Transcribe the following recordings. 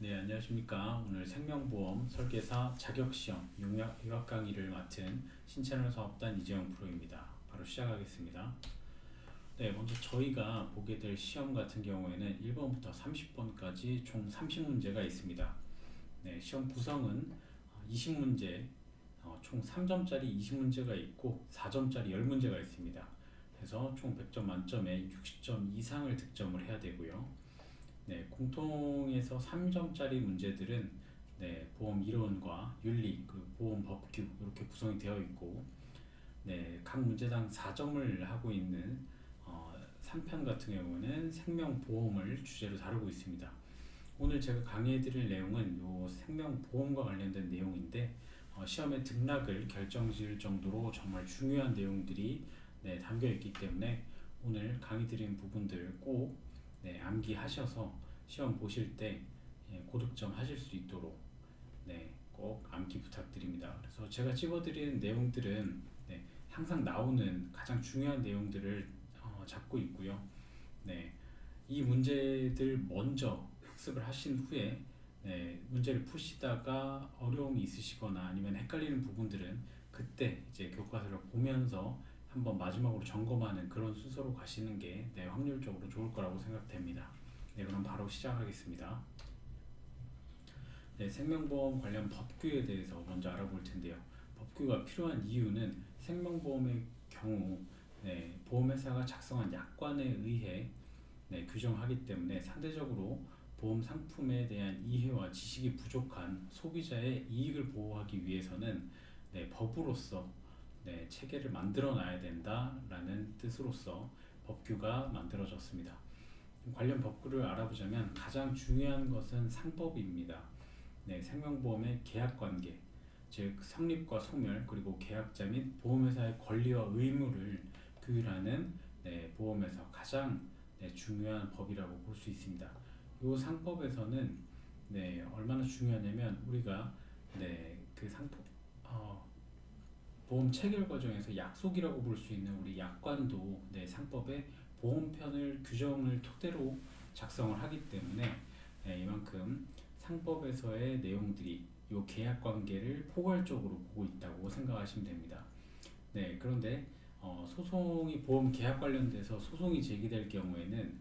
네, 안녕하십니까. 오늘 생명보험 설계사 자격시험 융합 강의를 맡은 신채널 사업단 이재영 프로입니다. 바로 시작하겠습니다. 네, 먼저 저희가 보게 될 시험 같은 경우에는 1번부터 30번까지 총 30문제가 있습니다. 네, 시험 구성은 20문제, 총 3점짜리 20문제가 있고 4점짜리 10문제가 있습니다. 그래서 총 100점 만점에 60점 이상을 득점을 해야 되고요. 네, 공통에서 3점짜리 문제들은 보험 이론과 윤리, 보험 법규 이렇게 구성이 되어 있고, 각 문제당 4점을 하고 있는 3편 같은 경우는 생명보험을 주제로 다루고 있습니다. 오늘 제가 강의해드릴 내용은 요 생명보험과 관련된 내용인데 시험의 등락을 결정지을 정도로 정말 중요한 내용들이 담겨 있기 때문에 오늘 강의 드린 부분들 꼭 암기하셔서 시험 보실 때 고득점 하실 수 있도록 꼭 암기 부탁드립니다. 그래서 제가 찍어드리는 내용들은 항상 나오는 가장 중요한 내용들을 잡고 있고요. 이 문제들 먼저 학습을 하신 후에 문제를 푸시다가 어려움이 있으시거나 아니면 헷갈리는 부분들은 그때 이제 교과서를 보면서 한번 마지막으로 점검하는 그런 순서로 가시는 게 확률적으로 좋을 거라고 생각됩니다. 그럼 바로 시작하겠습니다. 생명보험 관련 법규에 대해서 먼저 알아볼 텐데요. 법규가 필요한 이유는 생명보험의 경우 보험회사가 작성한 약관에 의해 규정하기 때문에 상대적으로 보험 상품에 대한 이해와 지식이 부족한 소비자의 이익을 보호하기 위해서는 법으로서 체계를 만들어 놔야 된다라는 뜻으로서 법규가 만들어졌습니다. 관련 법규를 알아보자면 가장 중요한 것은 상법입니다. 생명보험의 계약관계, 즉 성립과 소멸, 그리고 계약자 및 보험회사의 권리와 의무를 규율하는 보험에서 가장 중요한 법이라고 볼 수 있습니다. 이 상법에서는 얼마나 중요하냐면 우리가 그 상법 보험 체결 과정에서 약속이라고 볼 수 있는 우리 약관도 상법의 보험편을 규정을 토대로 작성을 하기 때문에 이만큼 상법에서의 내용들이 이 계약 관계를 포괄적으로 보고 있다고 생각하시면 됩니다. 그런데 소송이 보험 계약 관련돼서 소송이 제기될 경우에는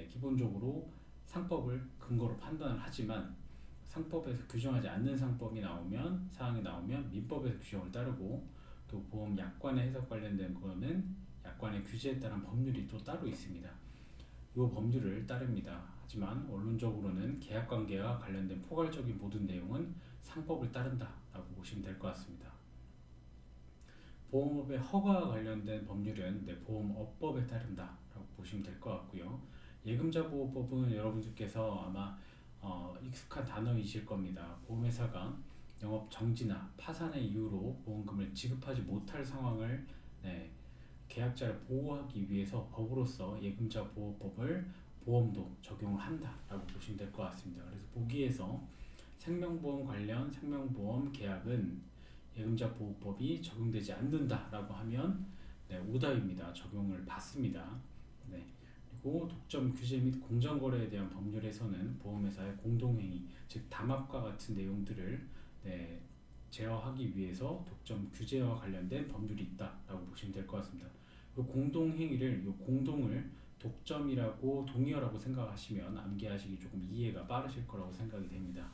기본적으로 상법을 근거로 판단을 하지만 상법에서 규정하지 않는 상법이 나오면 사항이 나오면 민법에서 규정을 따르고 또 보험 약관의 해석 관련된 거는 약관의 규제에 따른 법률이 또 따로 있습니다. 이 법률을 따릅니다. 하지만 원론적으로는 계약관계와 관련된 포괄적인 모든 내용은 상법을 따른다라고 보시면 될 것 같습니다. 보험업의 허가와 관련된 법률은 보험업법에 따른다라고 보시면 될 것 같고요. 예금자보호법은 여러분들께서 아마 익숙한 단어이실 겁니다. 보험회사가 영업 정지나 파산의 이유로 보험금을 지급하지 못할 상황을 계약자를 보호하기 위해서 법으로서 예금자 보호법을 보험도 적용을 한다라고 보시면 될 것 같습니다. 그래서 보기에서 생명보험 관련 생명보험 계약은 예금자 보호법이 적용되지 않는다라고 하면 오답입니다. 적용을 받습니다. 그리고 독점 규제 및 공정거래에 대한 법률에서는 보험회사의 공동행위, 즉 담합과 같은 내용들을 제어하기 위해서 독점 규제와 관련된 법률이 있다라고 보시면 될 것 같습니다. 이 공동행위를, 이 공동을 독점이라고 동의어라고 생각하시면 암기하시기 조금 이해가 빠르실 거라고 생각이 됩니다.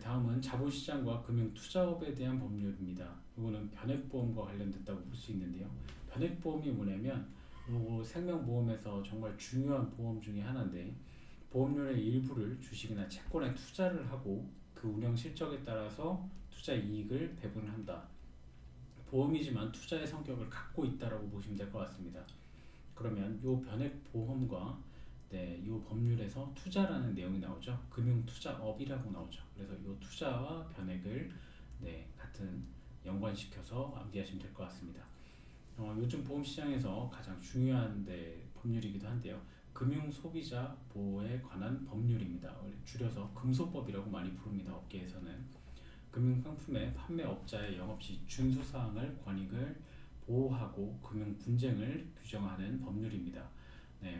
다음은 자본시장과 금융투자업에 대한 법률입니다. 이거는 변액보험과 관련됐다고 볼 수 있는데요. 변액보험이 뭐냐면 생명보험에서 정말 중요한 보험 중에 하나인데 보험료의 일부를 주식이나 채권에 투자를 하고 그 운영 실적에 따라서 투자 이익을 배분한다. 보험이지만 투자의 성격을 갖고 있다라고 보시면 될 것 같습니다. 그러면 이 변액보험과 이 법률에서 투자라는 내용이 나오죠. 금융투자업이라고 나오죠. 그래서 이 투자와 변액을 같은 연관시켜서 암기하시면 될 것 같습니다. 요즘 보험시장에서 가장 중요한 법률이기도 한데요. 금융소비자 보호에 관한 법률입니다. 줄여서 금소법이라고 많이 부릅니다. 업계에서는 금융상품의 판매업자의 영업시 준수사항을 권익을 보호하고 금융분쟁을 규정하는 법률입니다.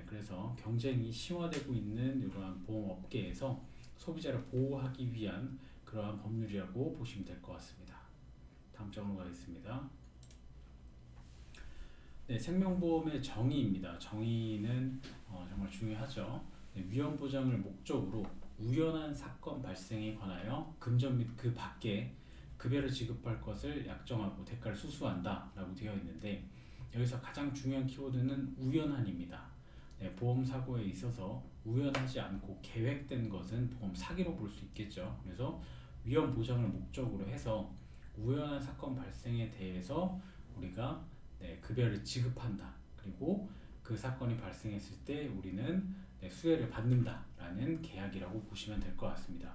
그래서 경쟁이 심화되고 있는 이러한 보험업계에서 소비자를 보호하기 위한 그러한 법률이라고 보시면 될 것 같습니다. 다음 장으로 가겠습니다. 네, 생명보험의 정의입니다. 정의는 정말 중요하죠. 네, 위험보장을 목적으로 우연한 사건 발생에 관하여 금전 및 그 밖에 급여를 지급할 것을 약정하고 대가를 수수한다 라고 되어 있는데, 여기서 가장 중요한 키워드는 우연한입니다. 네, 보험 사고에 있어서 우연하지 않고 계획된 것은 보험 사기로 볼 수 있겠죠. 그래서 위험 보장을 목적으로 해서 우연한 사건 발생에 대해서 우리가 급여를 지급한다. 그리고 그 사건이 발생했을 때 우리는 수혜를 받는다라는 계약이라고 보시면 될 것 같습니다.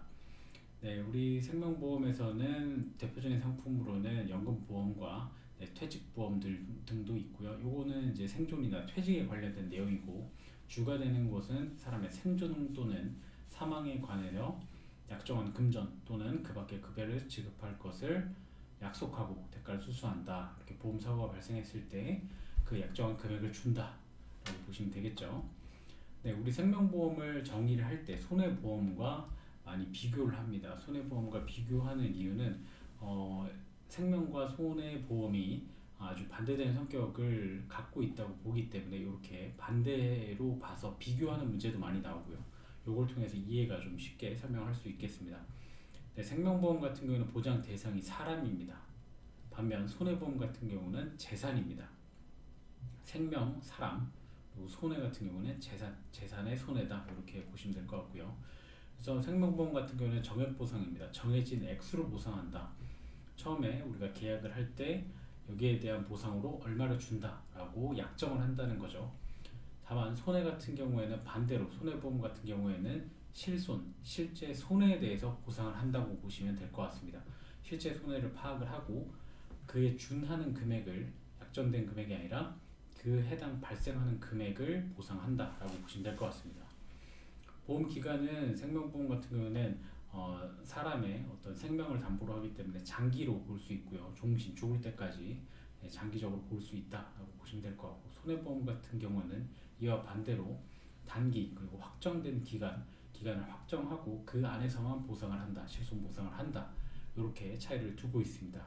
네, 우리 생명보험에서는 대표적인 상품으로는 연금보험과 퇴직보험들 등도 있고요. 요거는 이제 생존이나 퇴직에 관련된 내용이고, 주가 되는 것은 사람의 생존 또는 사망에 관하여 약정한 금전 또는 그 밖의 급여를 지급할 것을 약속하고 대가를 수수한다. 이렇게 보험 사고가 발생했을 때 그 약정한 금액을 준다 라고 보시면 되겠죠. 네, 우리 생명보험을 정의를 할 때 손해보험과 많이 비교를 합니다. 손해보험과 비교하는 이유는 생명과 손해보험이 아주 반대되는 성격을 갖고 있다고 보기 때문에 이렇게 반대로 봐서 비교하는 문제도 많이 나오고요. 이걸 통해서 이해가 좀 쉽게 설명할 수 있겠습니다. 네, 생명보험 같은 경우는 보장 대상이 사람입니다. 반면 손해보험 같은 경우는 재산입니다. 생명, 사람, 그리고 손해 같은 경우는 재산의 손해다. 이렇게 보시면 될 것 같고요. 그래서 생명보험 같은 경우는 정액보상입니다. 정해진 액수로 보상한다. 처음에 우리가 계약을 할 때 여기에 대한 보상으로 얼마를 준다라고 약정을 한다는 거죠. 다만 손해 같은 경우에는 반대로, 손해보험 같은 경우에는 실제 손해에 대해서 보상을 한다고 보시면 될 것 같습니다. 실제 손해를 파악을 하고 그에 준하는 금액을, 약정된 금액이 아니라 그 해당 발생하는 금액을 보상한다라고 보시면 될 것 같습니다. 보험 기간은 생명보험 같은 경우는 사람의 어떤 생명을 담보로 하기 때문에 장기로 볼 수 있고요. 종신, 죽을 때까지 장기적으로 볼 수 있다라고 보시면 될 것 같고, 손해보험 같은 경우는 이와 반대로 단기 그리고 확정된 기간을 확정하고 그 안에서만 보상을 한다, 실손 보상을 한다, 이렇게 차이를 두고 있습니다.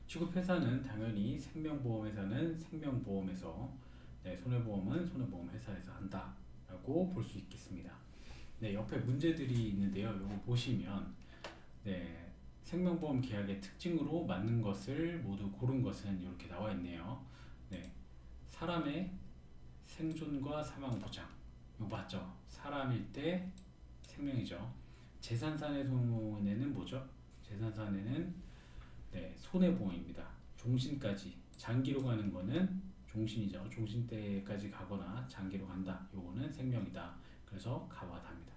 취급회사는 당연히 생명보험회사는 생명보험에서, 손해보험은 손해보험회사에서 한다라고 볼 수 있겠습니다. 네, 옆에 문제들이 있는데요. 이거 보시면 생명보험 계약의 특징으로 맞는 것을 모두 고른 것은 이렇게 나와 있네요. 사람의 생존과 사망 보장, 이거 맞죠? 사람일 때 생명이죠. 재산산의 손해는 뭐죠? 재산산에는 손해보험입니다. 종신까지, 장기로 가는 거는 종신이죠. 종신 때까지 가거나 장기로 간다. 요거는 생명이다. 그래서 가와 답니다.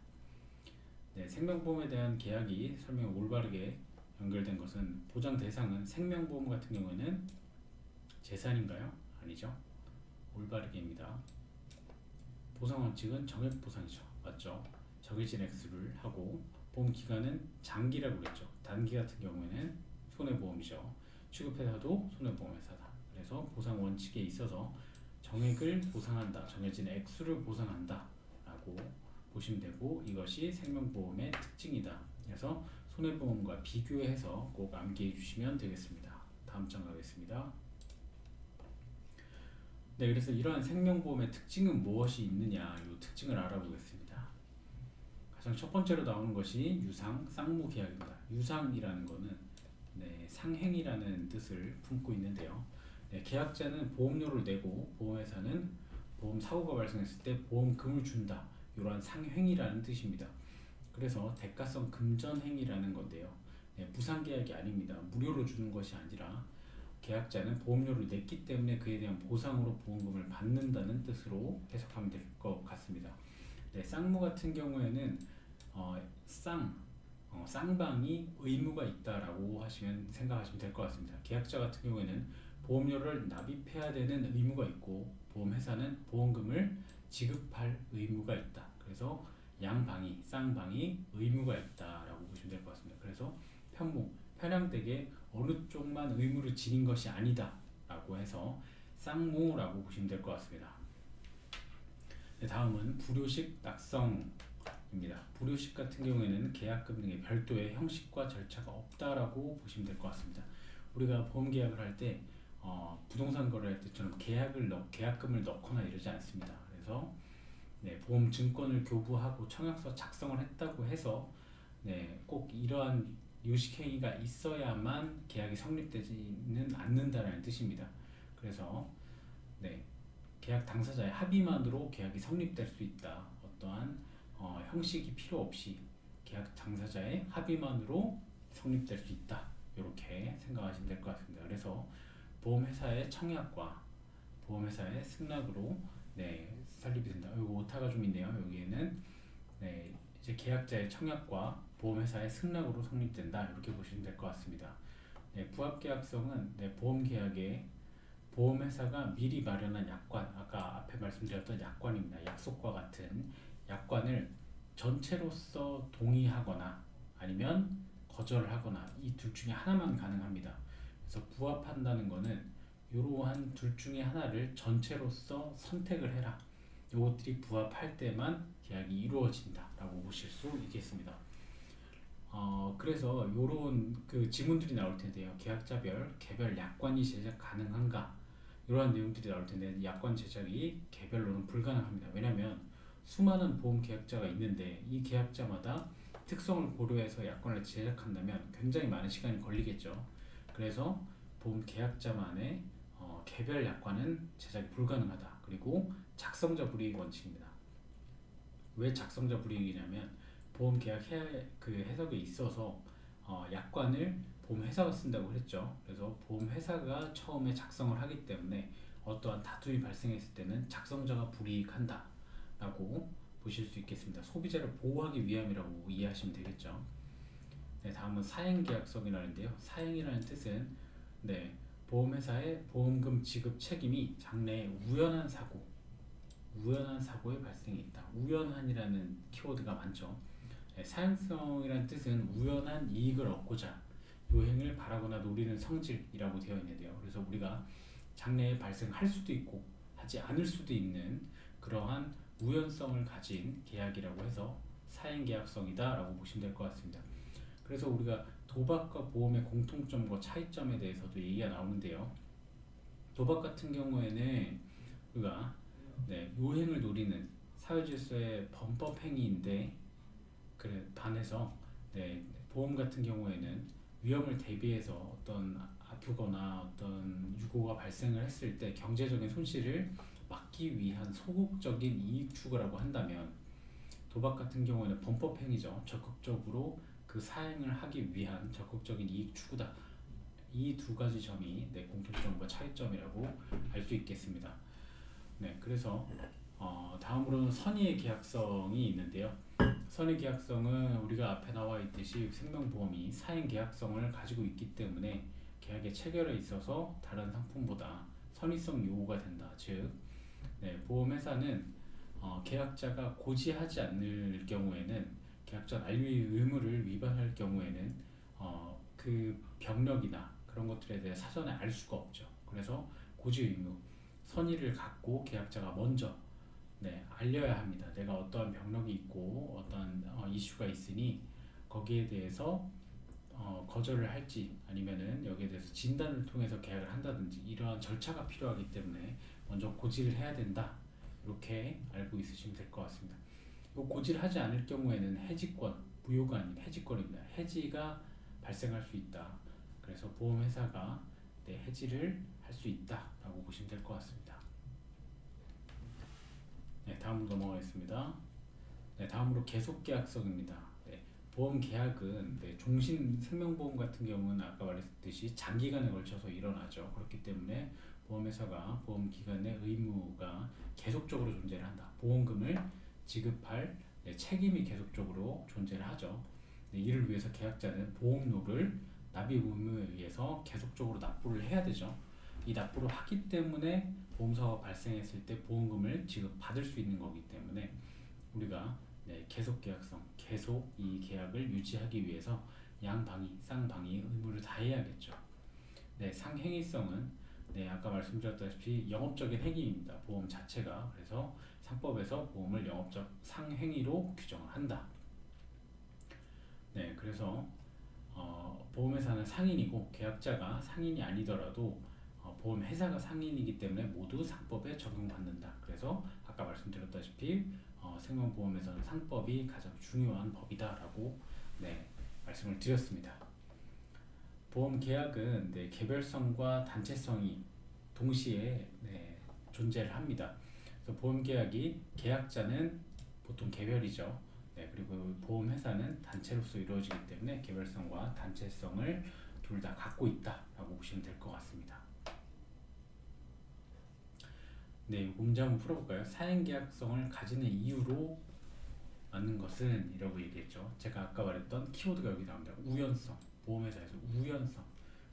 생명보험에 대한 계약이 설명이 올바르게 연결된 것은, 보장 대상은 생명보험 같은 경우에는 재산인가요? 아니죠. 올바르게입니다. 보상 원칙은 정액 보상이죠. 맞죠? 정해진 액수를 하고, 보험 기간은 장기라고 그랬죠. 단기 같은 경우에는 손해보험이죠. 취급회사도 손해보험회사다. 그래서 보상 원칙에 있어서 정액을 보상한다, 정해진 액수를 보상한다 라고 보시면 되고, 이것이 생명보험의 특징이다. 그래서 손해보험과 비교해서 꼭 암기해 주시면 되겠습니다. 다음 장 가겠습니다. 그래서 이러한 생명보험의 특징은 무엇이 있느냐, 이 특징을 알아보겠습니다. 가장 첫 번째로 나오는 것이 유상, 쌍무 계약입니다. 유상이라는 것은 상행이라는 뜻을 품고 있는데요. 계약자는 보험료를 내고 보험회사는 보험 사고가 발생했을 때 보험금을 준다. 이러한 상행이라는 뜻입니다. 그래서 대가성 금전행위라는 건데요. 무상계약이 아닙니다. 무료로 주는 것이 아니라 계약자는 보험료를 냈기 때문에 그에 대한 보상으로 보험금을 받는다는 뜻으로 해석하면 될 것 같습니다. 쌍무 같은 경우에는 쌍방이 의무가 있다라고 생각하시면 될 것 같습니다. 계약자 같은 경우에는 보험료를 납입해야 되는 의무가 있고, 보험회사는 보험금을 지급할 의무가 있다. 그래서 양방이, 쌍방이 의무가 있다라고 보시면 될 것 같습니다. 그래서 편향되게 어느 쪽만 의무를 지닌 것이 아니다 라고 해서 쌍무라고 보시면 될 것 같습니다. 다음은 불효식 낙성입니다. 불효식 같은 경우에는 계약금 등의 별도의 형식과 절차가 없다라고 보시면 될 것 같습니다. 우리가 보험 계약을 할 때 부동산 거래할 때처럼 계약금을 넣거나 이러지 않습니다. 그래서 보험 증권을 교부하고 청약서 작성을 했다고 해서 꼭 이러한 요식 행위가 있어야만 계약이 성립되지는 않는다라는 뜻입니다. 그래서 계약 당사자의 합의만으로 계약이 성립될 수 있다. 어떠한 형식이 필요 없이 계약 당사자의 합의만으로 성립될 수 있다. 이렇게 생각하시면 될 것 같습니다. 그래서 보험회사의 청약과 보험회사의 승낙으로 설립이 된다. 이거 오타가 좀 있네요. 여기에는 이제 계약자의 청약과 보험회사의 승낙으로 성립된다. 이렇게 보시면 될 것 같습니다. 부합계약성은 보험계약에 보험회사가 미리 마련한 약관, 아까 앞에 말씀드렸던 약관입니다. 약속과 같은 약관을 전체로서 동의하거나 아니면 거절하거나 이 둘 중에 하나만 가능합니다. 그래서 부합한다는 거는 이러한 둘 중에 하나를 전체로서 선택을 해라. 이것들이 부합할 때만 계약이 이루어진다라고 보실 수 있겠습니다. 그래서 이런 그 지문들이 나올 텐데요. 계약자별 개별 약관이 제작 가능한가? 이러한 내용들이 나올 텐데 약관 제작이 개별로는 불가능합니다. 왜냐하면 수많은 보험 계약자가 있는데 이 계약자마다 특성을 고려해서 약관을 제작한다면 굉장히 많은 시간이 걸리겠죠. 그래서 보험 계약자만의 개별 약관은 제작이 불가능하다. 그리고 작성자 불이익 원칙입니다. 왜 작성자 불이익이냐면 보험 계약 그 해석에 있어서 약관을 보험회사가 쓴다고 했죠. 그래서 보험회사가 처음에 작성을 하기 때문에 어떠한 다툼이 발생했을 때는 작성자가 불이익한다 라고 보실 수 있겠습니다. 소비자를 보호하기 위함이라고 이해하시면 되겠죠. 다음은 사행계약성이라는데요. 사행이라는 뜻은 보험회사의 보험금 지급 책임이 장래에 우연한 사고의 발생이 있다. 우연한이라는 키워드가 많죠. 사행성이라는 뜻은 우연한 이익을 얻고자 요행을 바라거나 노리는 성질이라고 되어 있는데요. 그래서 우리가 장래에 발생할 수도 있고 하지 않을 수도 있는 그러한 우연성을 가진 계약이라고 해서 사행계약성이다 라고 보시면 될 것 같습니다. 그래서 우리가 도박과 보험의 공통점과 차이점에 대해서도 얘기가 나오는데요. 도박 같은 경우에는 우리가 요행을 노리는 사회질서의 범법행위인데 반해서 보험 같은 경우에는 위험을 대비해서 어떤 아프거나 어떤 유고가 발생을 했을 때 경제적인 손실을 막기 위한 소극적인 이익 추구라고 한다면 도박 같은 경우에는 범법행위죠. 적극적으로 그 사행을 하기 위한 적극적인 이익 추구다. 이 두 가지 점이 공통점과 차이점이라고 알 수 있겠습니다. 그래서 다음으로는 선의의 계약성이 있는데요. 선의 계약성은 우리가 앞에 나와 있듯이 생명보험이 사행 계약성을 가지고 있기 때문에 계약의 체결에 있어서 다른 상품보다 선의성 요구가 된다. 즉, 보험회사는 계약자가 고지하지 않을 경우에는 계약전 알리 의무를 위반할 경우에는 그 병력이나 그런 것들에 대해 사전에 알 수가 없죠. 그래서 고지 의무, 선의를 갖고 계약자가 먼저 알려야 합니다. 내가 어떠한 병력이 있고 어떠한 이슈가 있으니 거기에 대해서 거절을 할지 아니면은 여기에 대해서 진단을 통해서 계약을 한다든지 이러한 절차가 필요하기 때문에 먼저 고지를 해야 된다. 이렇게 알고 있으시면 될 것 같습니다. 고지를 하지 않을 경우에는 해지권, 부요가 아닌 해지권입니다. 해지가 발생할 수 있다. 그래서 보험회사가 해지를 할 수 있다라고 보시면 될 것 같습니다. 다음으로 넘어가겠습니다. 다음으로 계속계약성입니다. 보험 계약은 종신 생명보험 같은 경우는 아까 말했듯이 장기간에 걸쳐서 일어나죠. 그렇기 때문에 보험회사가 보험 기간의 의무가 계속적으로 존재를 한다. 보험금을 지급할 책임이 계속적으로 존재를 하죠. 이를 위해서 계약자는 보험료를 납입 의무에 의해서 계속적으로 납부를 해야 되죠. 이 납부를 하기 때문에 보험사고가 발생했을 때 보험금을 지급받을 수 있는 거기 때문에 우리가 계속계약성, 계속 이 계약을 유지하기 위해서 양방이, 쌍방이 의무를 다해야겠죠. 상행위성은 아까 말씀드렸다시피 영업적인 행위입니다. 보험 자체가. 그래서 상법에서 보험을 영업적 상행위로 규정을 한다. 그래서 보험회사는 상인이고 계약자가 상인이 아니더라도 보험회사가 상인이기 때문에 모두 상법에 적용받는다. 그래서 아까 말씀드렸다시피 생명보험에서는 상법이 가장 중요한 법이다라고 말씀을 드렸습니다. 보험 계약은 개별성과 단체성이 동시에 존재를 합니다. 그래서 보험 계약이 계약자는 보통 개별이죠. 그리고 보험회사는 단체로서 이루어지기 때문에 개별성과 단체성을 둘 다 갖고 있다라고 보시면 될 것 같습니다. 문제 한번 풀어볼까요? 사행계약성을 가지는 이유로 맞는 것은 이라고 얘기했죠. 제가 아까 말했던 키워드가 여기 나옵니다. 우연성. 보험회사에서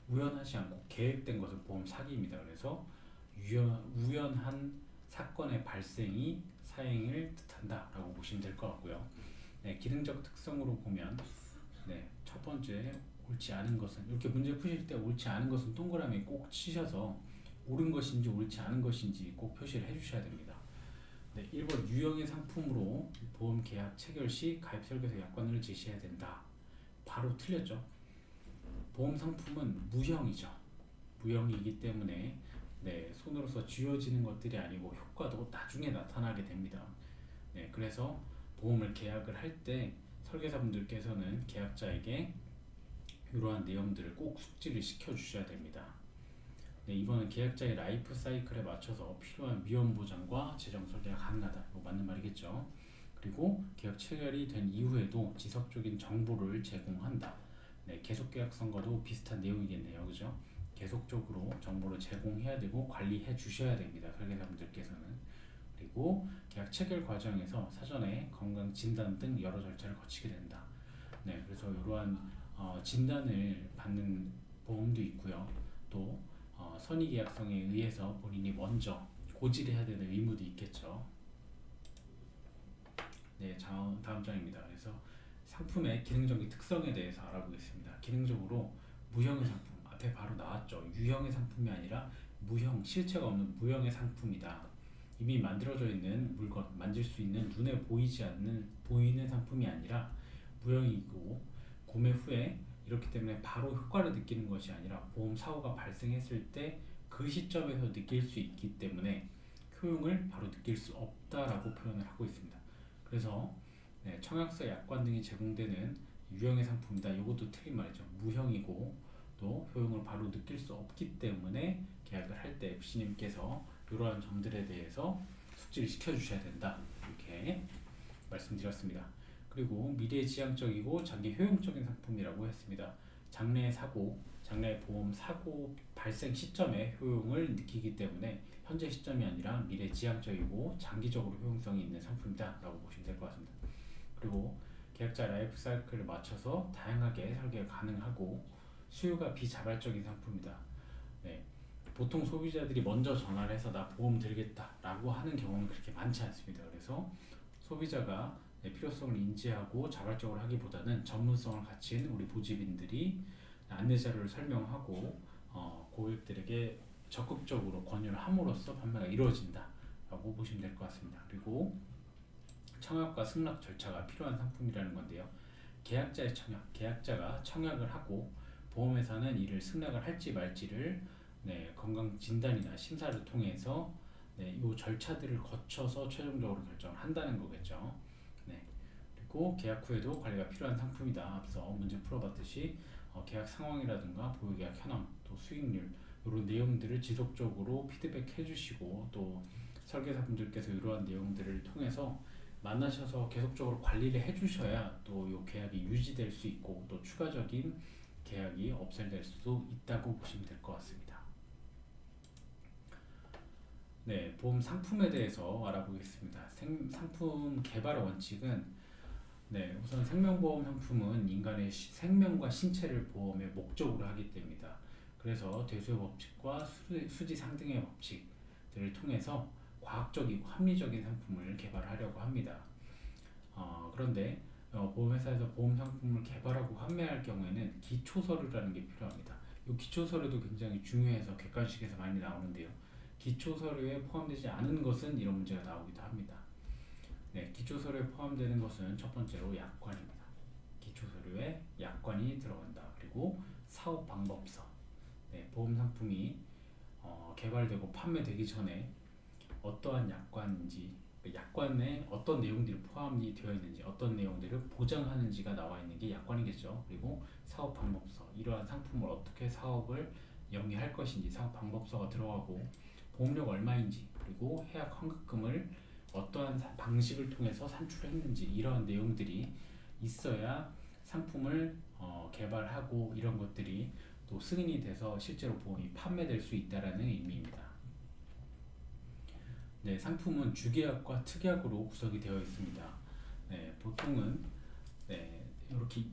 우연하지 않고 계획된 것은 보험 사기입니다. 그래서 우연한 사건의 발생이 사행을 뜻한다라고 보시면 될 것 같고요. 기능적 특성으로 보면 첫 번째 옳지 않은 것은 이렇게 문제 푸실 때 옳지 않은 것은 동그라미 꼭 치셔서 옳은 것인지 옳지 않은 것인지 꼭 표시를 해주셔야 됩니다. 1번 유형의 상품으로 보험 계약 체결 시 가입 설계서 약관을 제시해야 된다. 바로 틀렸죠. 보험 상품은 무형이죠. 무형이기 때문에 손으로서 쥐어지는 것들이 아니고 효과도 나중에 나타나게 됩니다. 그래서 보험을 계약을 할 때 설계사분들께서는 계약자에게 이러한 내용들을 꼭 숙지를 시켜 주셔야 됩니다. 이번은 계약자의 라이프 사이클에 맞춰서 필요한 위험 보장과 재정 설계가 가능하다. 이거 맞는 말이겠죠. 그리고 계약 체결이 된 이후에도 지속적인 정보를 제공한다. 계속 계약성과도 비슷한 내용이겠네요. 그죠? 계속적으로 정보를 제공해야 되고 관리해 주셔야 됩니다. 설계사분들께서는. 그리고 계약 체결 과정에서 사전에 건강 진단 등 여러 절차를 거치게 된다. 그래서 이러한 진단을 받는 보험도 있고요. 또 선의계약성에 의해서 본인이 먼저 고지해야 되는 의무도 있겠죠. 다음 장입니다. 그래서 상품의 기능적인 특성에 대해서 알아보겠습니다. 기능적으로 무형의 상품, 앞에 바로 나왔죠. 유형의 상품이 아니라 무형, 실체가 없는 무형의 상품이다. 이미 만들어져 있는 물건, 만질 수 있는 눈에 보이는 상품이 아니라 무형이고 구매 후에 이렇기 때문에 바로 효과를 느끼는 것이 아니라 보험 사고가 발생했을 때 그 시점에서 느낄 수 있기 때문에 효용을 바로 느낄 수 없다라고 표현을 하고 있습니다. 그래서 청약서 약관 등이 제공되는 유형의 상품이다. 이것도 틀린 말이죠. 무형이고 또 효용을 바로 느낄 수 없기 때문에 계약을 할 때 FC님께서 이러한 점들에 대해서 숙지를 시켜주셔야 된다. 이렇게 말씀드렸습니다. 그리고 미래지향적이고 장기 효용적인 상품이라고 했습니다. 장래 보험 사고 발생 시점에 효용을 느끼기 때문에 현재 시점이 아니라 미래지향적이고 장기적으로 효용성이 있는 상품이다 라고 보시면 될 것 같습니다. 그리고 계약자 라이프 사이클을 맞춰서 다양하게 설계가 가능하고 수요가 비자발적인 상품이다. 보통 소비자들이 먼저 전화를 해서 나 보험 들겠다 라고 하는 경우는 그렇게 많지 않습니다. 그래서 소비자가 필요성을 인지하고 자발적으로 하기보다는 전문성을 갖춘 우리 보집인들이 안내자료를 설명하고 고객들에게 적극적으로 권유를 함으로써 판매가 이루어진다라고 보시면 될 것 같습니다. 그리고 청약과 승낙 절차가 필요한 상품이라는 건데요. 계약자가 청약을 하고 보험회사는 이를 승낙을 할지 말지를 건강 진단이나 심사를 통해서 이 절차들을 거쳐서 최종적으로 결정을 한다는 거겠죠. 그리고 계약 후에도 관리가 필요한 상품이다. 앞서 문제 풀어봤듯이 계약 상황이라든가 보유계약 현황, 또 수익률 이런 내용들을 지속적으로 피드백 해주시고 또 설계사분들께서 이러한 내용들을 통해서 만나셔서 계속적으로 관리를 해주셔야 또 이 계약이 유지될 수 있고 또 추가적인 계약이 업셀될 수 있다고 보시면 될 것 같습니다. 보험 상품에 대해서 알아보겠습니다. 상품 개발 원칙은 우선 생명보험 상품은 인간의 생명과 신체를 보험의 목적으로 하기 때문이다. 그래서 대수의 법칙과 수지 상등의 법칙들을 통해서 과학적이고 합리적인 상품을 개발하려고 합니다. 그런데 보험회사에서 보험 상품을 개발하고 판매할 경우에는 기초서류라는 게 필요합니다. 이 기초서류도 굉장히 중요해서 객관식에서 많이 나오는데요. 기초서류에 포함되지 않은 것은 이런 문제가 나오기도 합니다. 기초서류에 포함되는 것은 첫 번째로 약관입니다. 제출 서류에 약관이 들어간다. 그리고 사업 방법서. 네, 보험 상품이 개발되고 판매되기 전에 어떠한 약관인지, 그 약관에 어떤 내용들이 포함이 되어 있는지, 어떤 내용들을 보장하는지가 나와 있는 게 약관이겠죠. 그리고 사업 방법서, 이러한 상품을 어떻게 사업을 영위할 것인지 사업 방법서가 들어가고, 보험료가 얼마인지, 그리고 해약 환급금을 어떠한 방식을 통해서 산출했는지, 이러한 내용들이 있어야 상품을 개발하고 이런 것들이 또 승인이 돼서 실제로 보험이 판매될 수 있다라는 의미입니다. 네, 상품은 주계약과 특약으로 구성이 되어 있습니다. 네, 보통은 이렇게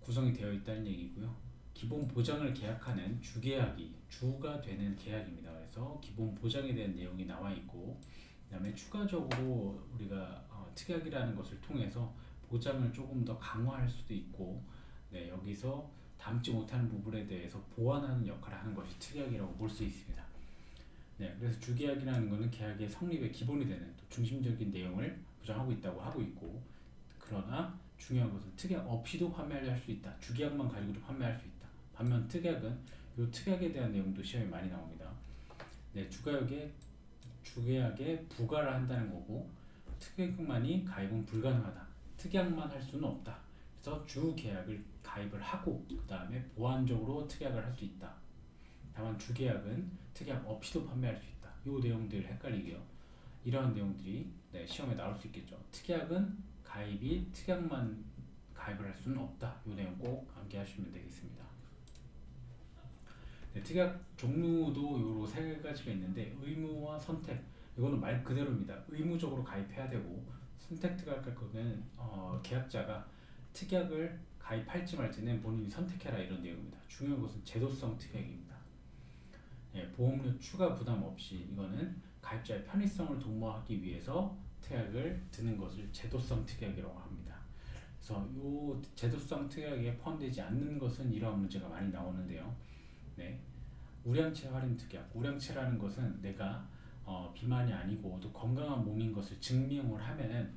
구성이 되어 있다는 얘기고요. 기본 보장을 계약하는 주계약이 주가 되는 계약입니다. 그래서 기본 보장에 대한 내용이 나와 있고, 그다음에 추가적으로 우리가 특약이라는 것을 통해서 보장을 조금 더 강화할 수도 있고, 여기서 담지 못하는 부분에 대해서 보완하는 역할을 하는 것이 특약이라고 볼 수 있습니다. 그래서 주계약이라는 것은 계약의 성립의 기본이 되는 또 중심적인 내용을 보장하고 있다고 하고 있고, 그러나 중요한 것은 특약 없이도 판매할 수 있다. 주계약만 가지고도 판매할 수 있다. 반면 특약은 이 특약에 대한 내용도 시험에 많이 나옵니다. 주계약에 부과를 한다는 거고, 특약만이 가입은 불가능하다. 특약만 할 수는 없다. 그래서 주계약을 가입을 하고 그 다음에 보완적으로 특약을 할 수 있다. 다만 주계약은 특약 없이도 판매할 수 있다. 이 내용들 헷갈리게요. 이러한 내용들이 시험에 나올 수 있겠죠. 특약은 가입이 특약만 가입을 할 수는 없다. 이 내용 꼭 암기하시면 되겠습니다. 특약 종류도 요로 세 가지가 있는데, 의무와 선택, 이거는 말 그대로입니다. 의무적으로 가입해야 되고, 선택 특약할 거는 계약자가 특약을 가입할지 말지는 본인이 선택해라, 이런 내용입니다. 중요한 것은 제도성 특약입니다. 보험료 추가 부담 없이, 이거는 가입자의 편의성을 도모하기 위해서 특약을 드는 것을 제도성 특약이라고 합니다. 그래서 이 제도성 특약에 포함되지 않는 것은 이러한 문제가 많이 나오는데요. 우량체 할인 특약. 우량체라는 것은 내가 비만이 아니고 또 건강한 몸인 것을 증명을 하면은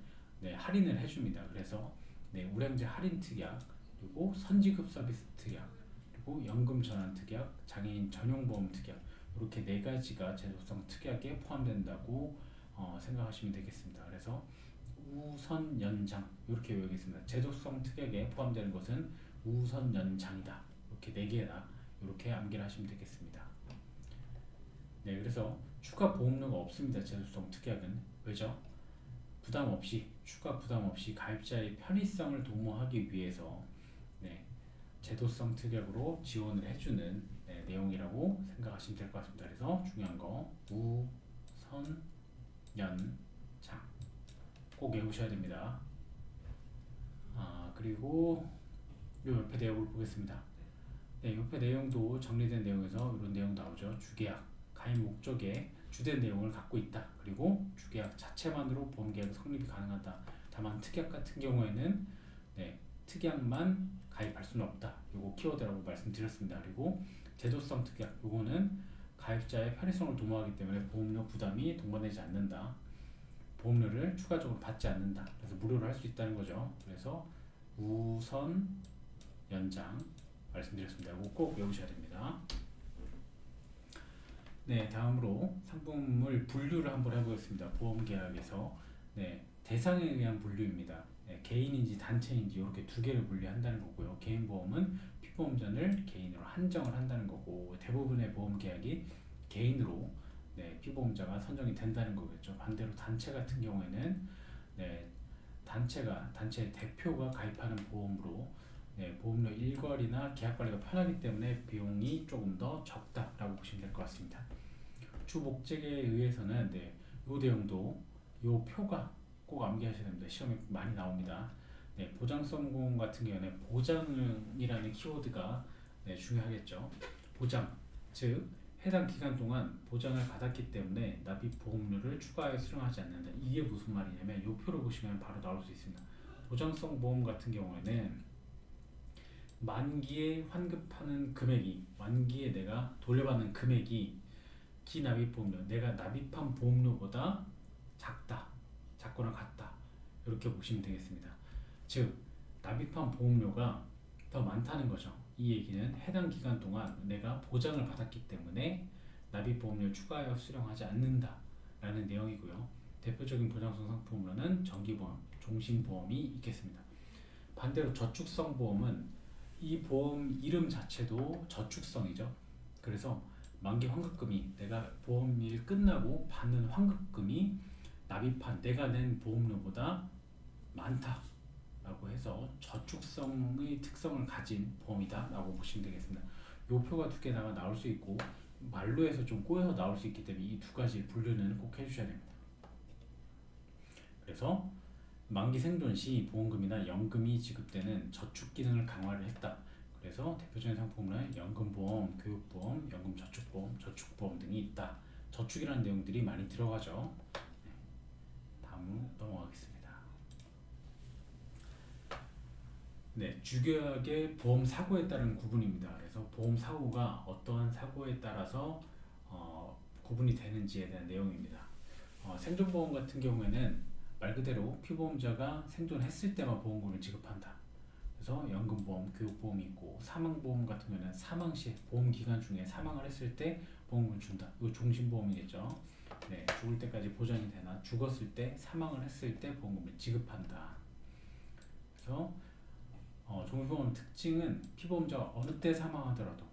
할인을 해줍니다. 그래서 우량제 할인 특약, 그리고 선지급 서비스 특약, 그리고 연금 전환 특약, 장애인 전용 보험 특약, 이렇게 네 가지가 제도성 특약에 포함된다고 생각하시면 되겠습니다. 그래서 우선 연장, 이렇게 외우겠습니다. 제도성 특약에 포함되는 것은 우선 연장이다. 이렇게 네 개다. 이렇게 암기를 하시면 되겠습니다. 그래서 추가 보험료가 없습니다. 제도성 특약은. 왜죠? 추가 부담 없이 가입자의 편의성을 도모하기 위해서 제도성 특약으로 지원을 해주는 내용이라고 생각하시면 될 것 같습니다. 그래서 중요한 거 우선 연장 꼭 외우셔야 됩니다. 그리고 요 옆에 내용을 보겠습니다. 옆에 내용도 정리된 내용에서 이런 내용 나오죠. 주계약, 가입 목적에 주된 내용을 갖고 있다. 그리고 주계약 자체만으로 보험계약 성립이 가능하다. 다만 특약 같은 경우에는 특약만 가입할 수는 없다. 요거 키워드라고 말씀드렸습니다. 그리고 제도성 특약, 요거는 가입자의 편의성을 도모하기 때문에 보험료 부담이 동반되지 않는다. 보험료를 추가적으로 받지 않는다. 그래서 무료로 할 수 있다는 거죠. 그래서 우선 연장 말씀드렸습니다. 이거 꼭 외우셔야 됩니다. 다음으로 상품을 분류를 한번 해보겠습니다. 보험계약에서 대상에 의한 분류입니다. 개인인지 단체인지 이렇게 두 개를 분류한다는 거고요. 개인보험은 피보험자를 개인으로 한정을 한다는 거고, 대부분의 보험계약이 개인으로 피보험자가 선정이 된다는 거겠죠. 반대로 단체 같은 경우에는 단체 대표가 가입하는 보험으로 보험료 일괄이나 계약관리가 편하기 때문에 비용이 조금 더 적다라고 보시면 될 것 같습니다. 주 목적에 의해서는 이 내용도 이 표가 꼭 암기하셔야 됩니다. 시험에 많이 나옵니다. 보장성 보험 같은 경우는 보장이라는 키워드가 중요하겠죠. 보장, 즉 해당 기간 동안 보장을 받았기 때문에 납입 보험료를 추가하여 수령하지 않는다. 이게 무슨 말이냐면 이 표를 보시면 바로 나올 수 있습니다. 보장성 보험 같은 경우에는 만기에 환급하는 금액이, 만기에 내가 돌려받는 금액이 기납입 보험료, 내가 납입한 보험료보다 작거나 같다. 이렇게 보시면 되겠습니다. 즉 납입한 보험료가 더 많다는 거죠. 이 얘기는 해당 기간 동안 내가 보장을 받았기 때문에 납입보험료 추가하여 수령하지 않는다라는 내용이고요. 대표적인 보장성 상품으로는 정기보험, 종신보험이 있겠습니다. 반대로 저축성 보험은 이 보험 이름 자체도 저축성이죠. 그래서 만기 환급금이 내가 보험일 끝나고 받는 환급금이 납입한 내가 낸 보험료보다 많다라고 해서 저축성의 특성을 가진 보험이다라고 보시면 되겠습니다. 이 표가 두 개가 나올 수 있고 말로 해서 좀 꼬여서 나올 수 있기 때문에 이 두 가지 분류는 꼭 해주셔야 됩니다. 그래서 만기 생존 시 보험금이나 연금이 지급되는 저축 기능을 강화를 했다. 그래서 대표적인 상품은 연금보험, 교육보험, 연금저축보험, 저축보험 등이 있다. 저축이라는 내용들이 많이 들어가죠. 네, 다음으로 넘어가겠습니다. 네, 주계약의 보험 사고에 따른 구분입니다. 그래서 보험 사고가 어떠한 사고에 따라서 구분이 되는지에 대한 내용입니다. 생존보험 같은 경우에는 말 그대로 피보험자가 생존했을 때만 보험금을 지급한다. 그래서 연금보험, 교육보험이 있고 사망보험 같은 경우는 사망 시 보험 기간 중에 사망을 했을 때 보험금을 준다. 이거 종신보험이겠죠. 네, 죽을 때까지 보장이 되나 죽었을 때 사망을 했을 때 보험금을 지급한다. 그래서 종신보험 특징은 피보험자가 어느 때 사망하더라도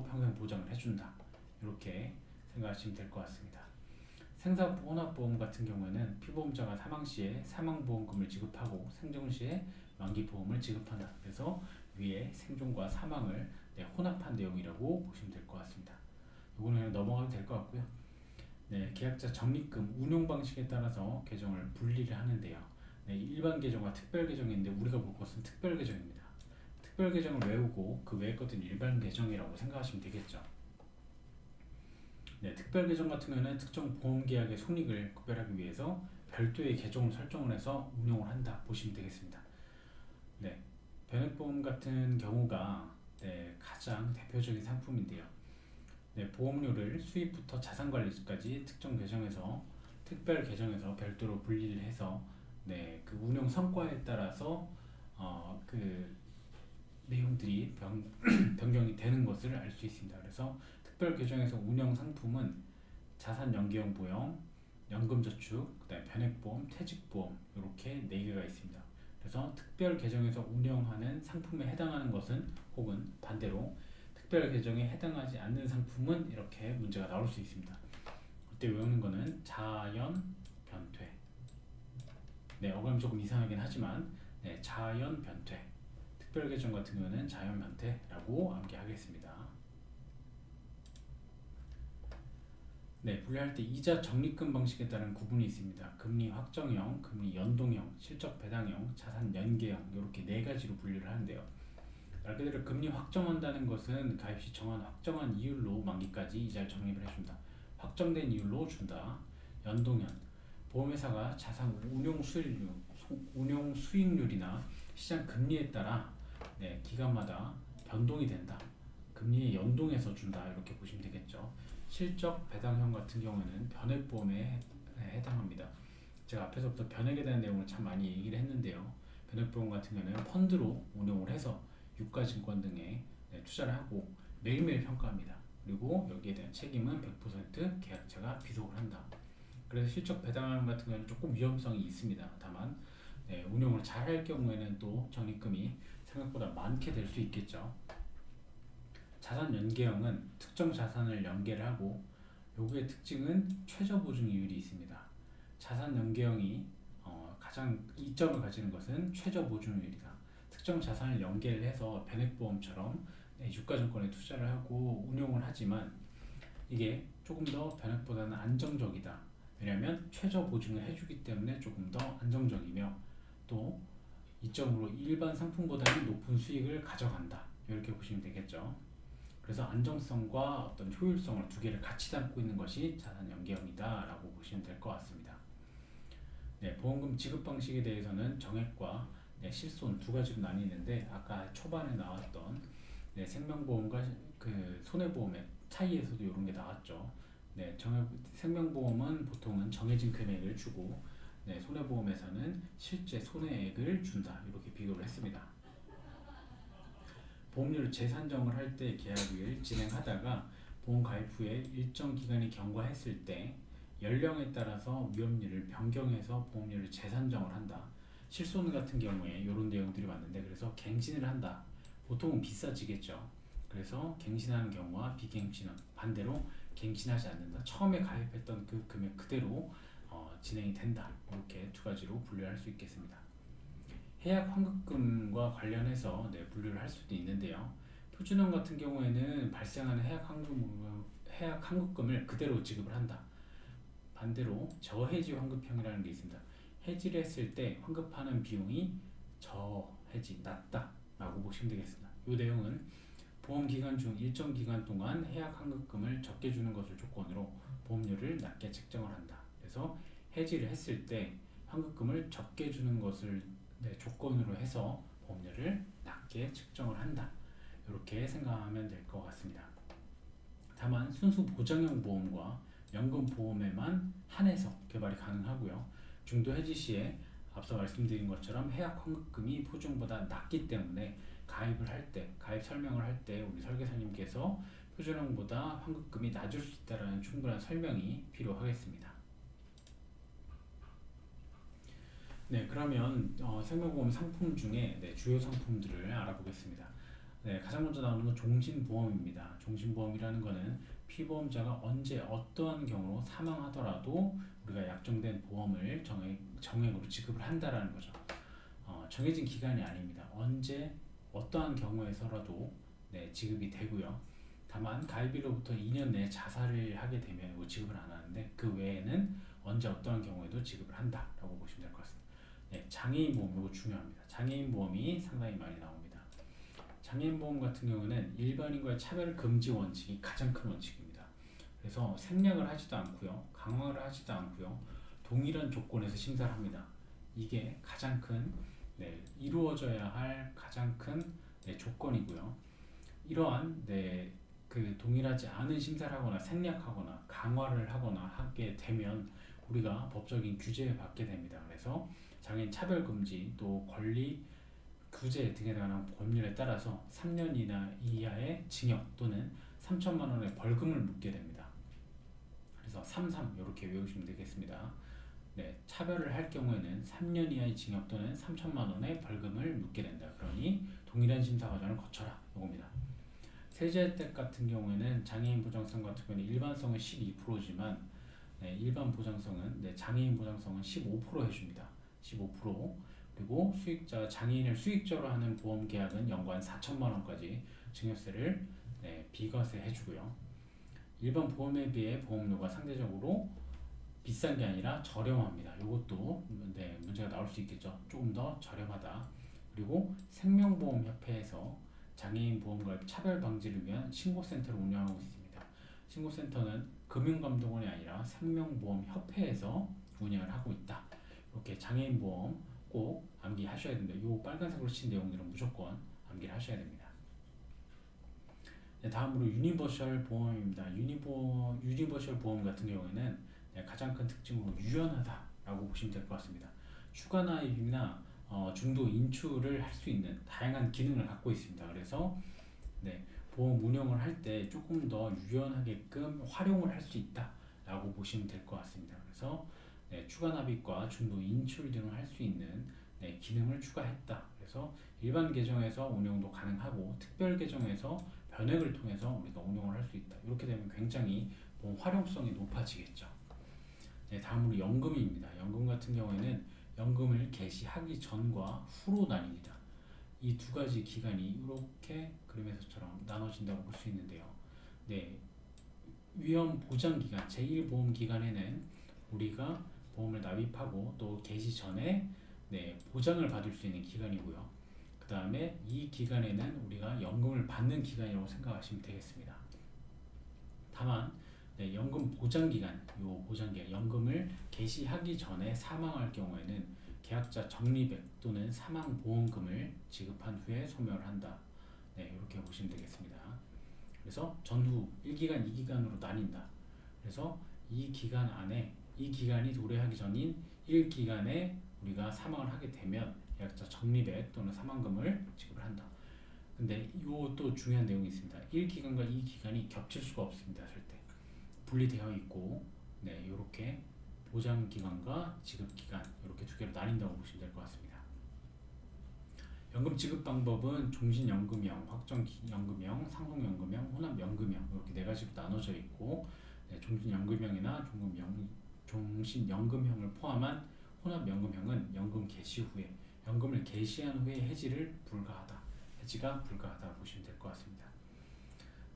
평생 보장을 해준다. 이렇게 생각하시면 될 것 같습니다. 생사혼합보험 같은 경우에는 피보험자가 사망 시에 사망보험금을 지급하고 생존 시에 만기보험을 지급한다. 그래서 위에 생존과 사망을 혼합한 내용이라고 보시면 될 것 같습니다. 이거는 그냥 넘어가도 될 것 같고요. 네, 계약자 적립금 운용 방식에 따라서 계정을 분리를 하는데요. 네, 일반 계정과 특별 계정이 있는데 우리가 볼 것은 특별 계정입니다. 특별 계정을 외우고 그 외의 것들은 일반 계정이라고 생각하시면 되겠죠. 네, 특별 계정 같은 경우는 특정 보험 계약의 손익을 구별하기 위해서 별도의 계정을 설정을 해서 운용을 한다 보시면 되겠습니다. 네, 변액보험 같은 경우가 가장 대표적인 상품인데요. 네, 보험료를 수입부터 자산관리까지 특정 계정에서 특별 계정에서 별도로 분리를 해서 그 운용 성과에 따라서 그 내용들이 변경이 되는 것을 알 수 있습니다. 그래서 특별 계정에서 운영 상품은 자산 연계형 보험, 연금저축, 그다음에 변액보험, 퇴직보험 이렇게 4개가 있습니다. 그래서 특별 계정에서 운영하는 상품에 해당하는 것은 혹은 반대로 특별 계정에 해당하지 않는 상품은 이렇게 문제가 나올 수 있습니다. 그때 외우는 거는 자연 변퇴. 네, 어감이 조금 이상하긴 하지만 자연 변퇴. 특별 계정 같은 경우는 자연 변퇴라고 암기하겠습니다. 네, 분류할 때 이자 적립금 방식에 따른 구분이 있습니다. 금리 확정형, 금리 연동형, 실적 배당형, 자산 연계형 이렇게 4가지로 분류를 하는데요. 말 그대로 금리 확정한다는 것은 가입 시 정한 확정한 이율로 만기까지 이자를 적립을 해준다. 확정된 이율로 준다. 연동형, 보험회사가 자산 운용 수익률이나 시장 금리에 따라 기간마다 변동이 된다. 금리에 연동해서 준다. 이렇게 보시면 되겠죠. 실적 배당형 같은 경우에는 변액보험에 해당합니다. 제가 앞에서부터 변액에 대한 내용을 참 많이 얘기를 했는데요. 변액보험 같은 경우는 펀드로 운용을 해서 유가증권 등에 투자를 하고 매일매일 평가합니다. 그리고 여기에 대한 책임은 100% 계약자가 비속을 한다. 그래서 실적 배당 같은 경우는 조금 위험성이 있습니다. 다만 운용을 잘 할 경우에는 또 적립금이 생각보다 많게 될 수 있겠죠. 자산 연계형은 특정 자산을 연계를 하고 요구의 특징은 최저 보증이율이 있습니다. 자산 연계형이 가장 이점을 가지는 것은 최저 보증이율이다. 특정 자산을 연계를 해서 변액보험처럼 유가증권에 투자를 하고 운용을 하지만 이게 조금 더 변액보다는 안정적이다. 왜냐하면 최저 보증을 해주기 때문에 조금 더 안정적이며 또 이점으로 일반 상품보다는 높은 수익을 가져간다. 이렇게 보시면 되겠죠. 그래서 안정성과 어떤 효율성을 두 개를 같이 담고 있는 것이 자산 연계형이다 라고 보시면 될 것 같습니다. 보험금 지급 방식에 대해서는 정액과 실손 두 가지로 나뉘는데 아까 초반에 나왔던 생명보험과 그 손해보험의 차이에서도 이런 게 나왔죠. 생명보험은 보통은 정해진 금액을 주고 네, 손해보험에서는 실제 손해액을 준다. 이렇게 비교를 했습니다. 보험료를 재산정을 할 때 계약을 진행하다가 보험 가입 후에 일정 기간이 경과했을 때 연령에 따라서 위험률을 변경해서 보험료를 재산정을 한다. 실손 같은 경우에 이런 내용들이 많은데 그래서 갱신을 한다. 보통은 비싸지겠죠. 그래서 갱신하는 경우와 비갱신은 반대로 갱신하지 않는다. 처음에 가입했던 그 금액 그대로 진행이 된다. 이렇게 두 가지로 분류할 수 있겠습니다. 해약 환급금과 관련해서 분류를 할 수도 있는데요. 표준형 같은 경우에는 발생하는 해약 환급금을 그대로 지급을 한다. 반대로 저해지 환급형이라는 게 있습니다. 해지를 했을 때 환급하는 비용이 저해지 낮다라고 보시면 되겠습니다. 이 내용은 보험 기간 중 일정 기간 동안 해약 환급금을 적게 주는 것을 조건으로 보험료를 낮게 책정을 한다. 그래서 해지를 했을 때 환급금을 적게 주는 것을 조건으로 해서 보험료를 낮게 측정을 한다. 이렇게 생각하면 될 것 같습니다. 다만 순수 보장형 보험과 연금 보험에만 한해서 개발이 가능하고요. 중도 해지 시에 앞서 말씀드린 것처럼 해약 환급금이 표준보다 낮기 때문에 가입을 할 때, 가입 설명을 할 때 우리 설계사님께서 표준형보다 환급금이 낮을 수 있다는 충분한 설명이 필요하겠습니다. 네, 그러면 생명보험 상품 중에 주요 상품들을 알아보겠습니다. 네, 가장 먼저 나오는 건 종신보험입니다. 종신보험이라는 것은 피보험자가 언제 어떠한 경우로 사망하더라도 우리가 약정된 보험을 정액으로 지급을 한다라는 거죠. 정해진 기간이 아닙니다. 언제 어떠한 경우에서라도 지급이 되고요. 다만 가입일로부터 2년 내에 자살을 하게 되면 지급을 안 하는데 그 외에는 언제 어떠한 경우에도 지급을 한다라고 보시면 될 것 같습니다. 네, 장애인 보험 이거 중요합니다. 장애인 보험이 상당히 많이 나옵니다. 장애인 보험 같은 경우는 일반인과의 차별 금지 원칙이 가장 큰 원칙입니다. 그래서 생략을 하지도 않고요, 강화를 하지도 않고요, 동일한 조건에서 심사를 합니다. 이게 가장 큰 이루어져야 할 가장 큰 조건이고요. 이러한 그 동일하지 않은 심사를 하거나 생략하거나 강화를 하거나 하게 되면 우리가 법적인 규제에 받게 됩니다. 그래서 장애인 차별금지 또 권리 규제 등에 관한 법률에 따라서 3년 이하의 징역 또는 3천만 원의 벌금을 물게 됩니다. 그래서 33 이렇게 외우시면 되겠습니다. 차별을 할 경우에는 3년 이하의 징역 또는 3천만 원의 벌금을 물게 된다. 그러니 동일한 심사 과정을 거쳐라. 이겁니다. 세제 혜택 같은 경우에는 장애인 보장성 같은 경우는 일반성은 12%지만 일반 보장성은 장애인 보장성은 15% 해줍니다. 15%. 그리고 장애인을 수익자로 하는 보험 계약은 연간 4천만 원까지 증여세를 비과세 해주고요. 일반 보험에 비해 보험료가 상대적으로 비싼 게 아니라 저렴합니다. 이것도 문제가 나올 수 있겠죠. 조금 더 저렴하다. 그리고 생명보험협회에서 장애인 보험가입 차별 방지를 위한 신고센터를 운영하고 있습니다. 신고센터는 금융감독원이 아니라 생명보험협회에서 운영을 하고 있다. 이렇게 장애인 보험 꼭 암기하셔야 됩니다. 이 빨간색으로 친 내용들은 무조건 암기를 하셔야 됩니다. 다음으로 유니버셜 보험입니다. 유니버셜 보험 같은 경우에는 가장 큰 특징으로 유연하다라고 보시면 될 것 같습니다. 추가 나입이나 중도 인출을 할 수 있는 다양한 기능을 갖고 있습니다. 그래서 보험 운영을 할 때 조금 더 유연하게끔 활용을 할 수 있다라고 보시면 될 것 같습니다. 그래서 추가 납입과 중도 인출 등을 할 수 있는 기능을 추가했다. 그래서 일반 계정에서 운영도 가능하고 특별 계정에서 변액을 통해서 우리가 운영을 할 수 있다. 이렇게 되면 굉장히 보험 활용성이 높아지겠죠. 다음으로 연금입니다. 연금 같은 경우에는 연금을 개시하기 전과 후로 나뉩니다. 이 두 가지 기간이 이렇게 그림에서처럼 나눠진다고 볼 수 있는데요. 위험 보장 기간, 제1보험 기간에는 우리가 보험을 납입하고 또 개시 전에 보장을 받을 수 있는 기간이고요. 그 다음에 이 기간에는 우리가 연금을 받는 기간이라고 생각하시면 되겠습니다. 다만 연금 보장기간, 연금을 개시하기 전에 사망할 경우에는 계약자 적립액 또는 사망보험금을 지급한 후에 소멸을 한다. 이렇게 보시면 되겠습니다. 그래서 전후 1기간, 2기간으로 나뉜다. 그래서 이 기간 안에 이 기간이 도래하기 전인 1기간에 우리가 사망을 하게 되면 계약자 적립액 또는 사망금을 지급을 한다. 근데 요 또 중요한 내용이 있습니다. 1기간과 2기간이 겹칠 수가 없습니다. 절대 분리되어 있고, 네, 요렇게 보장기간과 지급기간 이렇게 두 개로 나뉜다고 보시면 될 것 같습니다. 연금 지급 방법은 종신연금형, 확정연금형, 상속연금형, 혼합연금형 이렇게 네 가지로 나눠져 있고, 네, 종신연금형이나 종신연금형을 포함한 혼합연금형은 연금 개시 후에 연금을 개시한 후에 해지가 불가하다 보시면 될 것 같습니다.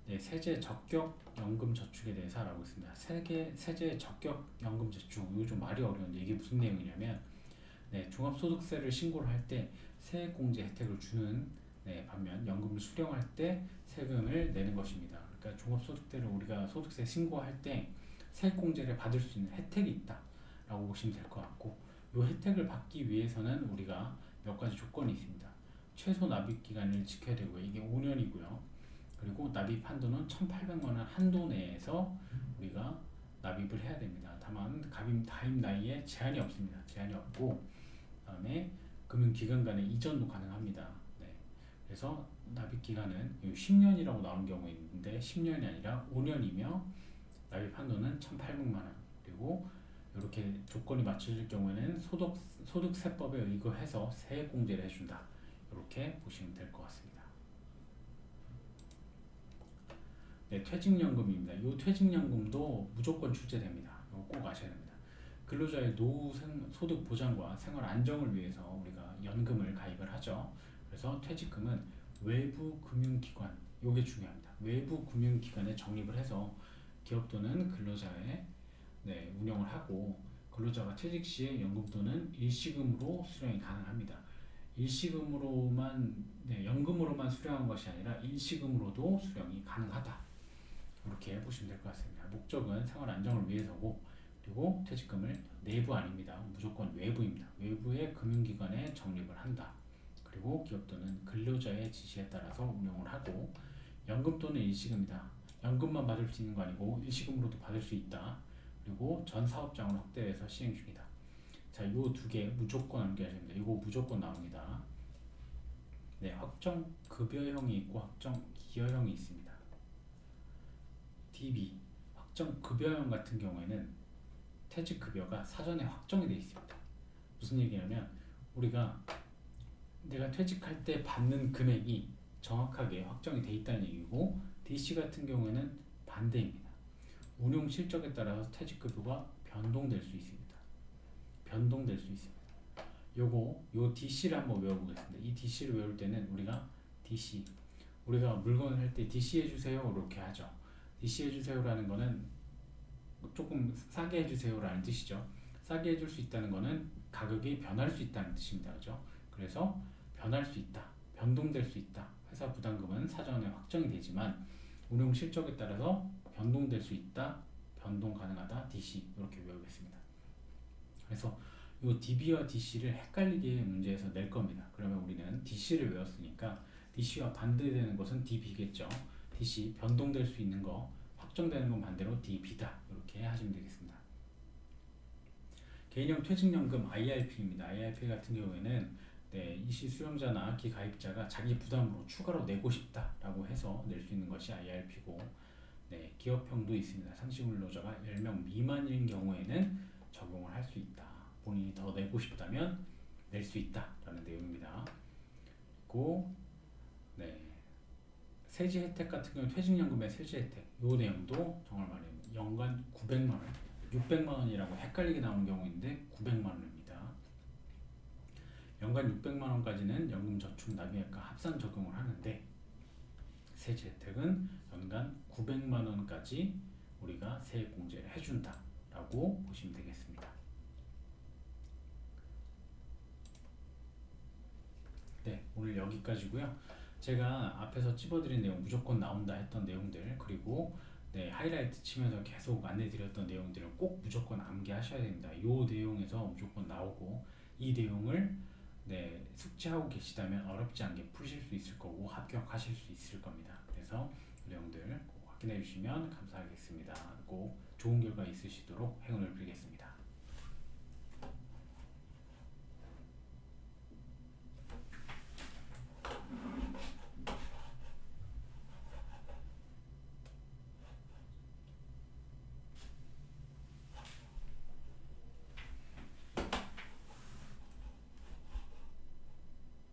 네, 세제 적격 연금 저축에 대해서 알아보겠습니다. 세제 적격 연금 저축, 이거 좀 말이 어려운데 이게 무슨 내용이냐면, 네, 종합소득세를 신고를 할 때 세액공제 혜택을 주는, 네, 반면 연금을 수령할 때 세금을 내는 것입니다. 그러니까 종합소득세를 우리가 소득세 신고할 때 세액공제를 받을 수 있는 혜택이 있다라고 보시면 될 것 같고, 이 혜택을 받기 위해서는 우리가 몇 가지 조건이 있습니다. 최소 납입 기간을 지켜야 되고요. 이게 5년이고요. 그리고 납입 한도는 1,800만 원 한도 내에서 우리가 납입을 해야 됩니다. 다만 가입 나이에 제한이 없습니다. 제한이 없고, 그다음에 금융기관 간의 이전도 가능합니다. 네. 그래서 납입 기간은 10년이라고 나온 경우 있는데 10년이 아니라 5년이며 납입 한도는 1,800만 원. 그리고 이렇게 조건이 맞춰질 경우에는 소득세법에 의거해서 세액공제를 해준다. 이렇게 보시면 될 것 같습니다. 네, 퇴직연금입니다. 이 퇴직연금도 무조건 출제됩니다. 이거 꼭 아셔야 됩니다. 근로자의 노후 소득 보장과 생활 안정을 위해서 우리가 연금을 가입을 하죠. 그래서 퇴직금은 외부 금융기관, 이게 중요합니다. 외부 금융기관에 적립을 해서 기업 또는 근로자의, 네, 운영을 하고, 근로자가 퇴직 시에 연금 또는 일시금으로 수령이 가능합니다. 일시금으로만, 네, 연금으로만 수령한 것이 아니라 일시금으로도 수령이 가능하다. 이렇게 보시면 될 것 같습니다. 목적은 생활 안정을 위해서고, 그리고 퇴직금을 내부 아닙니다. 무조건 외부입니다. 외부의 금융기관에 적립을 한다. 그리고 기업 또는 근로자의 지시에 따라서 운영을 하고, 연금 또는 일시금이다. 연금만 받을 수 있는 거 아니고 일시금으로도 받을 수 있다. 그리고 전 사업장을 확대해서 시행 중이다. 자, 이 두 개 무조건 암기하셔야 됩니다. 이거 무조건 나옵니다. 네, 확정 급여형이 있고 확정 기여형이 있습니다. DB, 확정 급여형 같은 경우에는 퇴직 급여가 사전에 확정이 되어 있습니다. 무슨 얘기냐면, 우리가 내가 퇴직할 때 받는 금액이 정확하게 확정이 되어 있다는 얘기고, DC 같은 경우에는 반대입니다. 운용 실적에 따라서 퇴직 급여가 변동될 수 있습니다. 변동될 수 있습니다. 요 DC를 한번 외워보겠습니다. 이 DC를 외울 때는 우리가 DC, 우리가 물건을 할 때 DC 해주세요 이렇게 하죠. DC 해주세요라는 거는 조금 싸게 해주세요라는 뜻이죠. 싸게 해줄 수 있다는 거는 가격이 변할 수 있다는 뜻입니다. 그죠? 그래서 변할 수 있다, 변동될 수 있다. 회사 부담금은 사전에 확정이 되지만 운용 실적에 따라서 변동될 수 있다, 변동 가능하다, DC 이렇게 외우겠습니다. 그래서 이 DB와 DC를 헷갈리게 문제에서 낼 겁니다. 그러면 우리는 DC를 외웠으니까 DC와 반대되는 것은 DB겠죠. DC 변동될 수 있는 거, 확정되는 건 반대로 DB다. 이렇게 하시면 되겠습니다. 개인형 퇴직연금 IRP입니다. IRP 같은 경우에는, 네, 이시 수령자나 기가입자가 자기 부담으로 추가로 내고 싶다라고 해서 낼 수 있는 것이 IRP고, 네, 기업형도 있습니다. 상시근로자가 10명 미만인 경우에는 적용을 할 수 있다. 본인이 더 내고 싶다면 낼 수 있다라는 내용입니다. 그리고, 네, 세제 혜택 같은 경우 퇴직연금의 세제 혜택, 이 내용도 정말 많이 연간 900만 원, 600만 원이라고 헷갈리게 나오는 경우인데 900만 원입니다. 연간 600만 원까지는 연금 저축 납입액과 합산 적용을 하는데, 세제 혜택은 연간 900만 원까지 우리가 세액 공제를 해준다라고 보시면 되겠습니다. 네, 오늘 여기까지고요. 제가 앞에서 찝어드린 내용, 무조건 나온다 했던 내용들, 그리고, 네, 하이라이트 치면서 계속 안내드렸던 내용들을 꼭 무조건 암기하셔야 됩니다. 이 내용에서 무조건 나오고, 이 내용을, 네, 숙지하고 계시다면 어렵지 않게 푸실 수 있을 거고 합격하실 수 있을 겁니다. 그래서 그 내용들 꼭 확인해 주시면 감사하겠습니다. 꼭 좋은 결과 있으시도록 행운을 빌겠습니다.